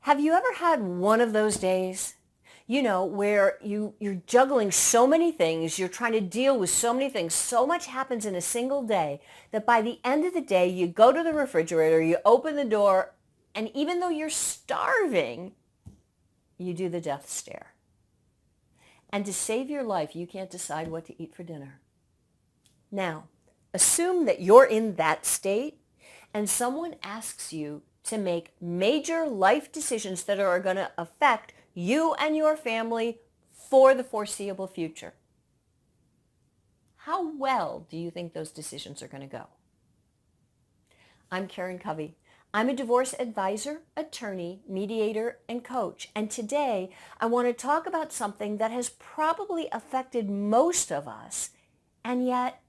Have you ever had one of those days, where you're juggling so many things, you're trying to deal with so many things, so much happens in a single day that by the end of the day, you go to the refrigerator, you open the door, and even though you're starving, you do the death stare. And to save your life, you can't decide what to eat for dinner. Now, assume that you're in that state and someone asks you to make major life decisions that are going to affect you and your family for the foreseeable future. How well do you think those decisions are going to go? I'm Karen Covey. I'm a divorce advisor, attorney, mediator, and coach. And today I want to talk about something that has probably affected most of us, and yet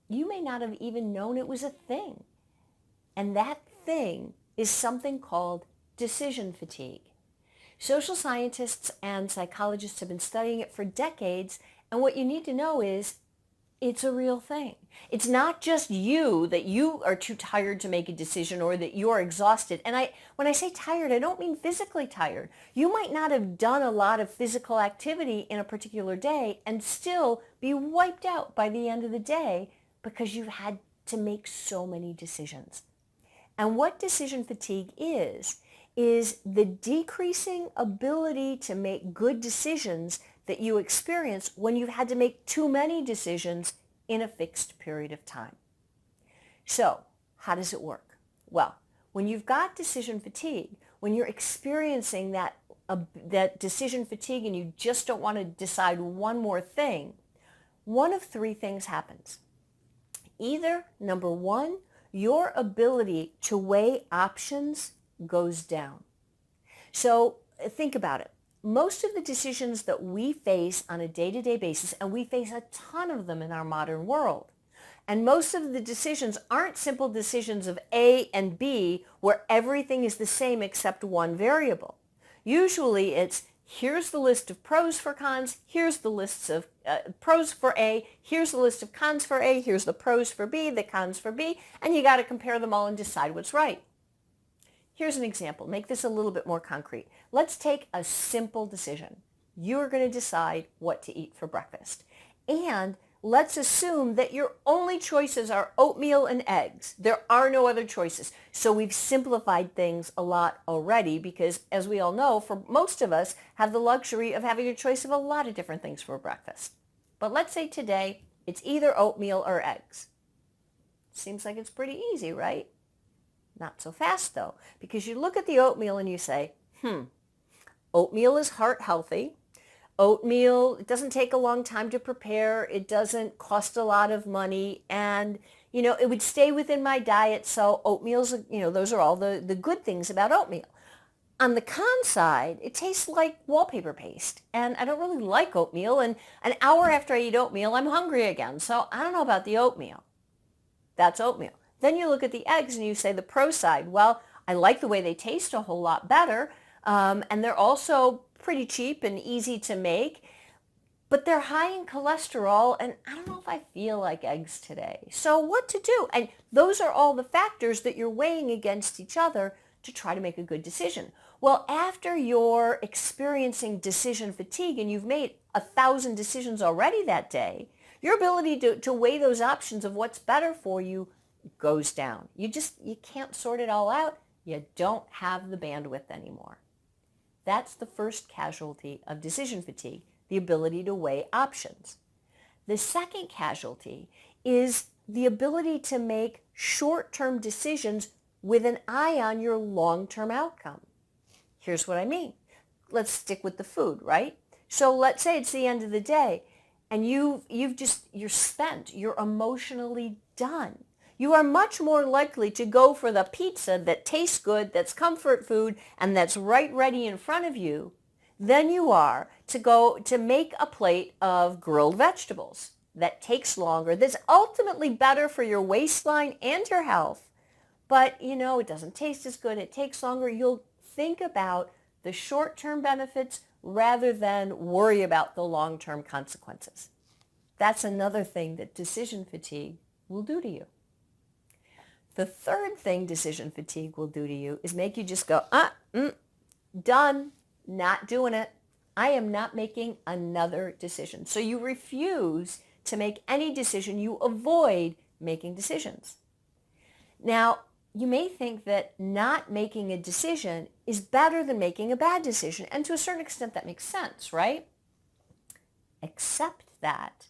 you may not have even known it was a thing. And that thing is something called decision fatigue. Social scientists and psychologists have been studying it for decades, and what you need to know is it's a real thing. It's not just you that you are too tired to make a decision or that you're exhausted. And when I say tired, I don't mean physically tired. You might not have done a lot of physical activity in a particular day and still be wiped out by the end of the day because you've had to make so many decisions. And what decision fatigue is the decreasing ability to make good decisions that you experience when you've had to make too many decisions in a fixed period of time. So, how does it work? Well, when you've got decision fatigue, when you're experiencing that decision fatigue and you just don't want to decide one more thing, one of three things happens. Either, number one, your ability to weigh options goes down. So think about it. Most of the decisions that we face on a day-to-day basis, and we face a ton of them in our modern world, and most of the decisions aren't simple decisions of A and B where everything is the same except one variable. Usually it's here's the list of pros for cons, here's the lists of pros for A, here's the list of cons for A, here's the pros for B, the cons for B, and you got to compare them all and decide what's right. Here's an example. Make this a little bit more concrete. Let's take a simple decision. You're going to decide what to eat for breakfast. And let's assume that your only choices are oatmeal and eggs. There are no other choices. So we've simplified things a lot already because, as we all know, for most of us have the luxury of having a choice of a lot of different things for breakfast. But let's say today it's either oatmeal or eggs. Seems like it's pretty easy, right? Not so fast, though, because you look at the oatmeal and you say, oatmeal is heart healthy. Oatmeal, it doesn't take a long time to prepare. It doesn't cost a lot of money. And, it would stay within my diet. So oatmeal's, those are all the good things about oatmeal. On the con side, it tastes like wallpaper paste. And I don't really like oatmeal. And an hour after I eat oatmeal, I'm hungry again. So I don't know about the oatmeal. That's oatmeal. Then you look at the eggs and you say the pro side, well, I like the way they taste a whole lot better, and they're also pretty cheap and easy to make, but they're high in cholesterol, and I don't know if I feel like eggs today. So what to do? And those are all the factors that you're weighing against each other to try to make a good decision. Well, after you're experiencing decision fatigue and you've made 1,000 decisions already that day, your ability to weigh those options of what's better for you goes down. You can't sort it all out. You don't have the bandwidth anymore. That's the first casualty of decision fatigue, the ability to weigh options. The second casualty is the ability to make short-term decisions with an eye on your long-term outcome. Here's what I mean. Let's stick with the food, right? So let's say it's the end of the day and you're spent, you're emotionally done. You are much more likely to go for the pizza that tastes good, that's comfort food, and that's right ready in front of you than you are to go to make a plate of grilled vegetables that takes longer, that's ultimately better for your waistline and your health. But, it doesn't taste as good, it takes longer. You'll think about the short-term benefits rather than worry about the long-term consequences. That's another thing that decision fatigue will do to you. The third thing decision fatigue will do to you is make you just go, Done. Not doing it. I am not making another decision. So you refuse to make any decision. You avoid making decisions. Now, you may think that not making a decision is better than making a bad decision. And to a certain extent, that makes sense, right? Except that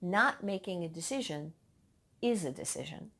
not making a decision is a decision.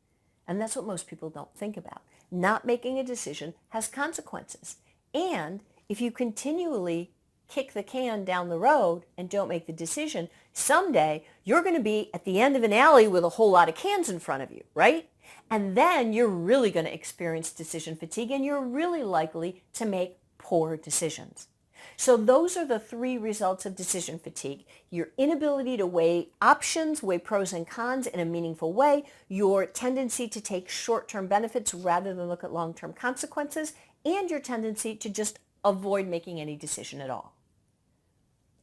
And that's what most people don't think about. Not making a decision has consequences. And if you continually kick the can down the road and don't make the decision, someday you're going to be at the end of an alley with a whole lot of cans in front of you, right? And then you're really going to experience decision fatigue, and you're really likely to make poor decisions. So those are the three results of decision fatigue: your inability to weigh options, weigh pros and cons in a meaningful way, your tendency to take short-term benefits rather than look at long-term consequences, and your tendency to just avoid making any decision at all.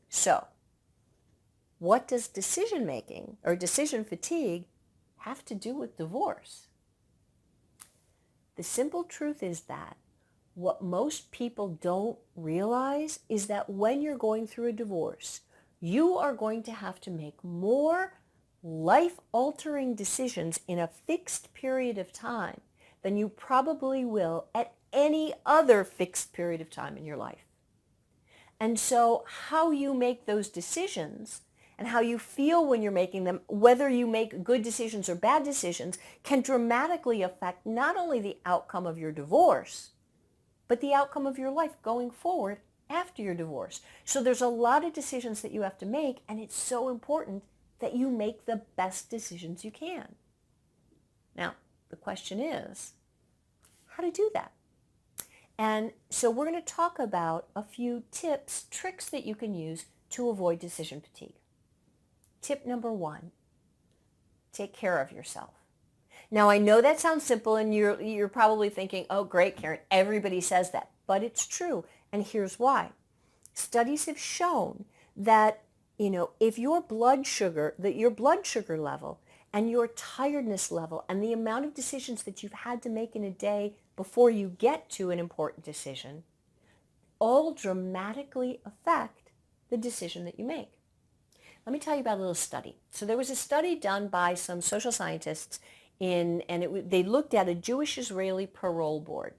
So what does decision making or decision fatigue have to do with divorce? The simple truth is that what most people don't realize is that when you're going through a divorce, you are going to have to make more life-altering decisions in a fixed period of time than you probably will at any other fixed period of time in your life. And so how you make those decisions and how you feel when you're making them, whether you make good decisions or bad decisions, can dramatically affect not only the outcome of your divorce, but the outcome of your life going forward after your divorce. So there's a lot of decisions that you have to make, and it's so important that you make the best decisions you can. Now, the question is, how to do that? And so we're going to talk about a few tips, tricks that you can use to avoid decision fatigue. Tip number 1, take care of yourself. Now, I know that sounds simple, and you're probably thinking, oh, great, Karen, everybody says that. But it's true, and here's why. Studies have shown that, if your blood sugar level and your tiredness level and the amount of decisions that you've had to make in a day before you get to an important decision all dramatically affect the decision that you make. Let me tell you about a little study. So there was a study done by some social scientists they looked at a Jewish-Israeli parole board.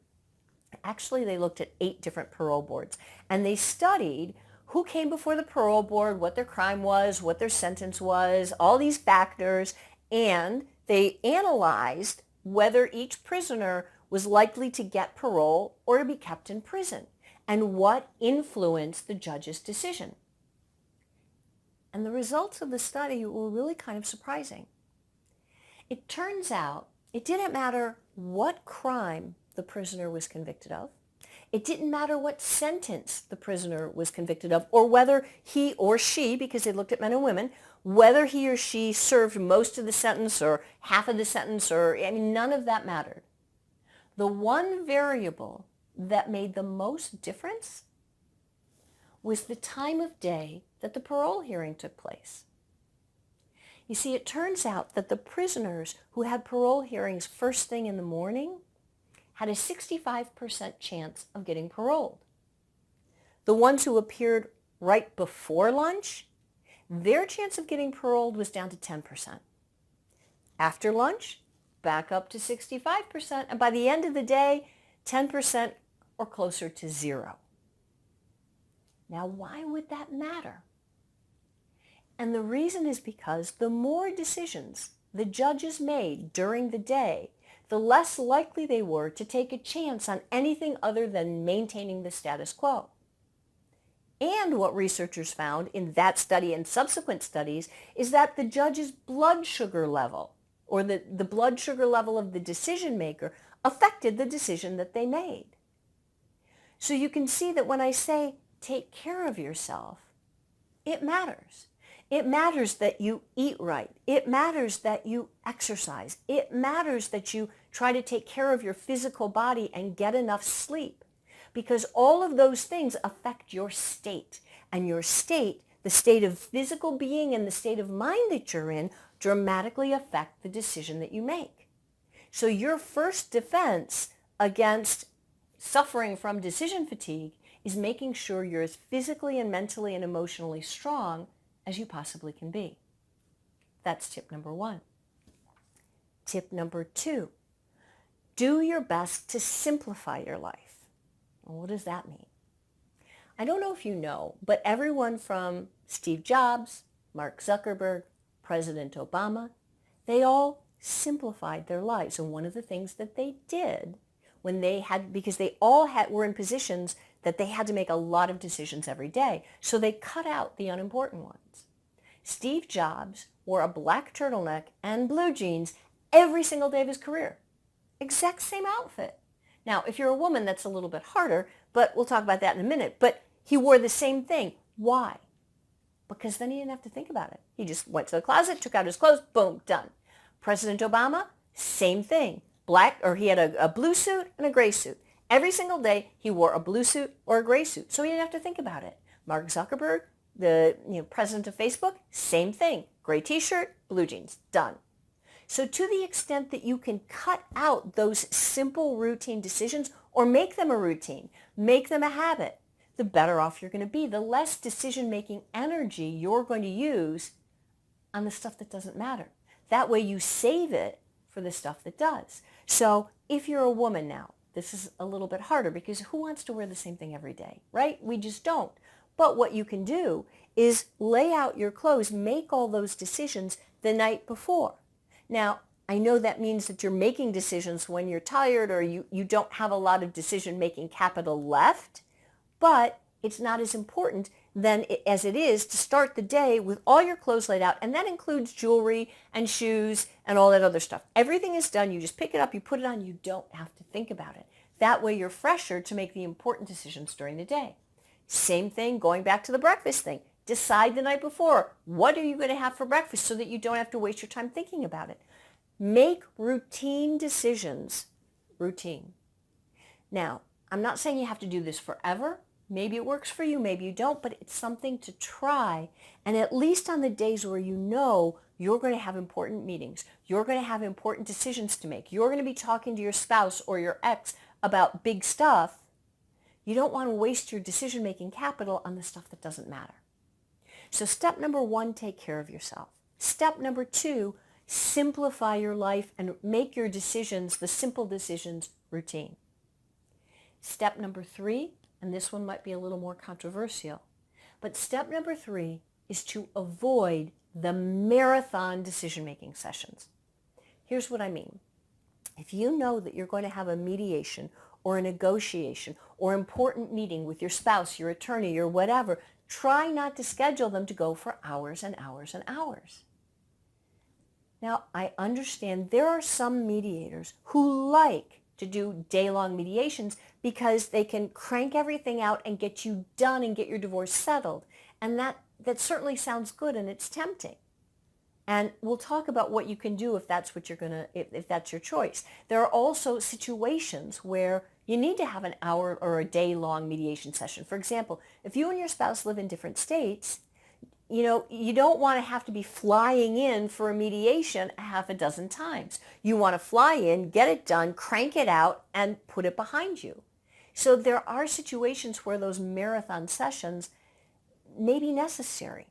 Actually, they looked at 8 different parole boards, and they studied who came before the parole board, what their crime was, what their sentence was, all these factors, and they analyzed whether each prisoner was likely to get parole or to be kept in prison, and what influenced the judge's decision. And the results of the study were really kind of surprising. It turns out it didn't matter what crime the prisoner was convicted of. It didn't matter what sentence the prisoner was convicted of, or whether he or she, because they looked at men and women, whether he or she served most of the sentence or half of the sentence, none of that mattered. The one variable that made the most difference was the time of day that the parole hearing took place. You see, it turns out that the prisoners who had parole hearings first thing in the morning had a 65% chance of getting paroled. The ones who appeared right before lunch, their chance of getting paroled was down to 10%. After lunch, back up to 65%, and by the end of the day, 10% or closer to 0. Now, why would that matter? And the reason is because the more decisions the judges made during the day, the less likely they were to take a chance on anything other than maintaining the status quo. And what researchers found in that study and subsequent studies is that the judge's blood sugar level, or the blood sugar level of the decision maker, affected the decision that they made. So you can see that when I say take care of yourself, it matters. It matters that you eat right. It matters that you exercise. It matters that you try to take care of your physical body and get enough sleep, because all of those things affect your state. And your state, the state of physical being and the state of mind that you're in, dramatically affect the decision that you make. So your first defense against suffering from decision fatigue is making sure you're as physically and mentally and emotionally strong as you possibly can be. That's tip number 1. Tip number 2, do your best to simplify your life. Well, what does that mean? I don't know if you know, but everyone from Steve Jobs, Mark Zuckerberg, President Obama, they all simplified their lives. And one of the things that they did when they had, because they all were in positions that they had to make a lot of decisions every day, so they cut out the unimportant ones. Steve Jobs wore a black turtleneck and blue jeans every single day of his career. Exact same outfit. Now, if you're a woman, that's a little bit harder, but we'll talk about that in a minute. But he wore the same thing. Why? Because then he didn't have to think about it. He just went to the closet, took out his clothes, boom, done. President Obama, same thing. He had a blue suit and a gray suit. Every single day, he wore a blue suit or a gray suit, so he didn't have to think about it. Mark Zuckerberg, the president of Facebook, same thing. Gray t-shirt, blue jeans, done. So to the extent that you can cut out those simple routine decisions or make them a routine, make them a habit, the better off you're going to be. The less decision-making energy you're going to use on the stuff that doesn't matter. That way you save it for the stuff that does. So if you're a woman now, this is a little bit harder because who wants to wear the same thing every day, right? We just don't. But what you can do is lay out your clothes, make all those decisions the night before. Now, I know that means that you're making decisions when you're tired or you don't have a lot of decision-making capital left, but it's not as important as it is to start the day with all your clothes laid out, and that includes jewelry and shoes and all that other stuff. Everything is done. You just pick it up, you put it on, you don't have to think about it. That way you're fresher to make the important decisions during the day. Same thing, going back to the breakfast thing. Decide the night before, what are you going to have for breakfast so that you don't have to waste your time thinking about it. Make routine decisions routine. Now, I'm not saying you have to do this forever. Maybe it works for you, maybe you don't, but it's something to try. And at least on the days where you know you're going to have important meetings, you're going to have important decisions to make, you're going to be talking to your spouse or your ex about big stuff, you don't want to waste your decision-making capital on the stuff that doesn't matter. So step number 1, take care of yourself. Step number 2, simplify your life and make your decisions, the simple decisions, routine. Step number 3, and this one might be a little more controversial, but step number 3 is to avoid the marathon decision-making sessions. Here's what I mean. If you know that you're going to have a mediation or a negotiation or important meeting with your spouse, your attorney, or whatever, try not to schedule them to go for hours and hours and hours. Now, I understand there are some mediators who like to do day-long mediations because they can crank everything out and get you done and get your divorce settled. And that certainly sounds good and it's tempting. And we'll talk about what you can do if that's what if that's your choice. There are also situations where you need to have an hour or a day-long mediation session. For example, if you and your spouse live in different states, you don't want to have to be flying in for a mediation a half a dozen times. You want to fly in, get it done, crank it out, and put it behind you. So there are situations where those marathon sessions may be necessary.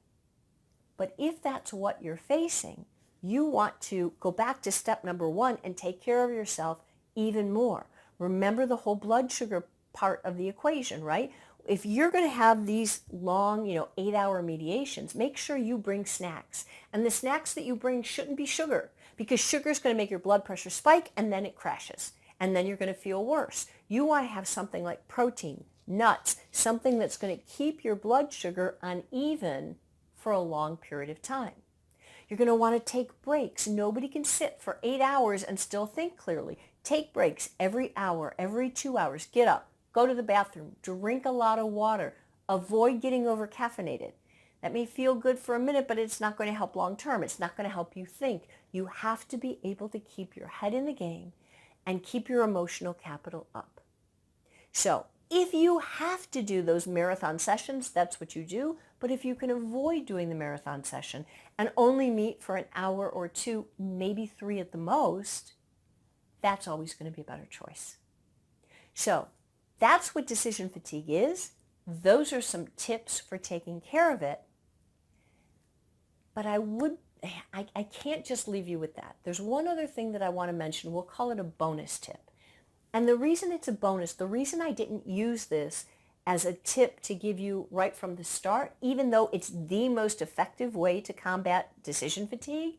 But if that's what you're facing, you want to go back to step number 1 and take care of yourself even more. Remember the whole blood sugar part of the equation, right? If you're going to have these long, 8-hour mediations, make sure you bring snacks. And the snacks that you bring shouldn't be sugar because sugar is going to make your blood pressure spike and then it crashes. And then you're going to feel worse. You want to have something like protein, nuts, something that's going to keep your blood sugar uneven for a long period of time. You're going to want to take breaks. Nobody can sit for 8 hours and still think clearly. Take breaks every hour, every 2 hours. Get up. Go to the bathroom, drink a lot of water, avoid getting over-caffeinated. That may feel good for a minute, but it's not going to help long term. It's not going to help you think. You have to be able to keep your head in the game and keep your emotional capital up. So if you have to do those marathon sessions, that's what you do. But if you can avoid doing the marathon session and only meet for an hour or 2, maybe 3 at the most, that's always going to be a better choice. So that's what decision fatigue is. Those are some tips for taking care of it. But I can't just leave you with that. There's one other thing that I want to mention. We'll call it a bonus tip. And the reason it's a bonus, the reason I didn't use this as a tip to give you right from the start, even though it's the most effective way to combat decision fatigue,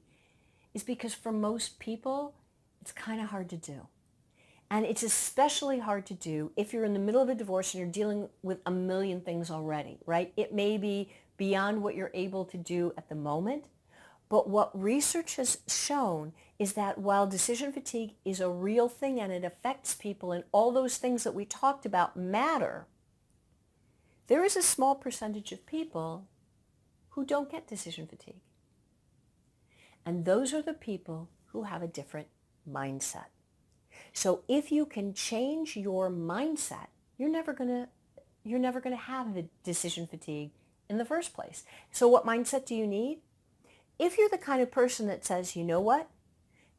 is because for most people, it's kind of hard to do. And it's especially hard to do if you're in the middle of a divorce and you're dealing with a million things already, right? It may be beyond what you're able to do at the moment. But what research has shown is that while decision fatigue is a real thing and it affects people and all those things that we talked about matter, there is a small percentage of people who don't get decision fatigue. And those are the people who have a different mindset. So if you can change your mindset, you're never going to have the decision fatigue in the first place. So what mindset do you need? If you're the kind of person that says, you know what,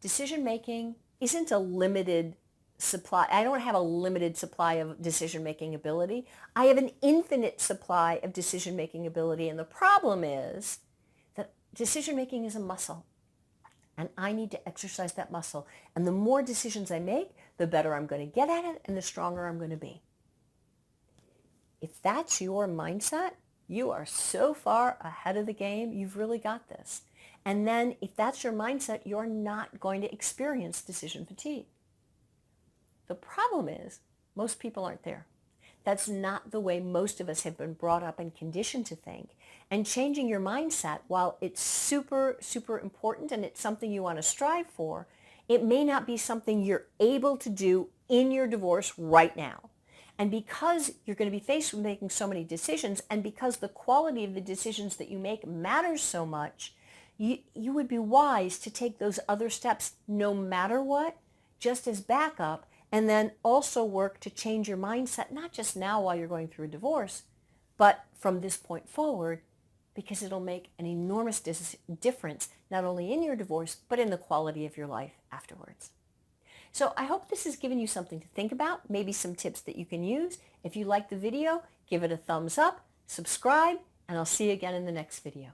decision making isn't a limited supply. I don't have a limited supply of decision-making ability. I have an infinite supply of decision-making ability. And the problem is that decision-making is a muscle. And I need to exercise that muscle. And the more decisions I make, the better I'm going to get at it and the stronger I'm going to be. If that's your mindset, you are so far ahead of the game, you've really got this. And then if that's your mindset, you're not going to experience decision fatigue. The problem is most people aren't there. That's not the way most of us have been brought up and conditioned to think. And changing your mindset, while it's super, super important and it's something you want to strive for, it may not be something you're able to do in your divorce right now. And because you're going to be faced with making so many decisions, and because the quality of the decisions that you make matters so much, you would be wise to take those other steps no matter what, just as backup, and then also work to change your mindset, not just now while you're going through a divorce, but from this point forward, because it'll make an enormous difference, not only in your divorce, but in the quality of your life afterwards. So I hope this has given you something to think about, maybe some tips that you can use. If you like the video, give it a thumbs up, subscribe, and I'll see you again in the next video.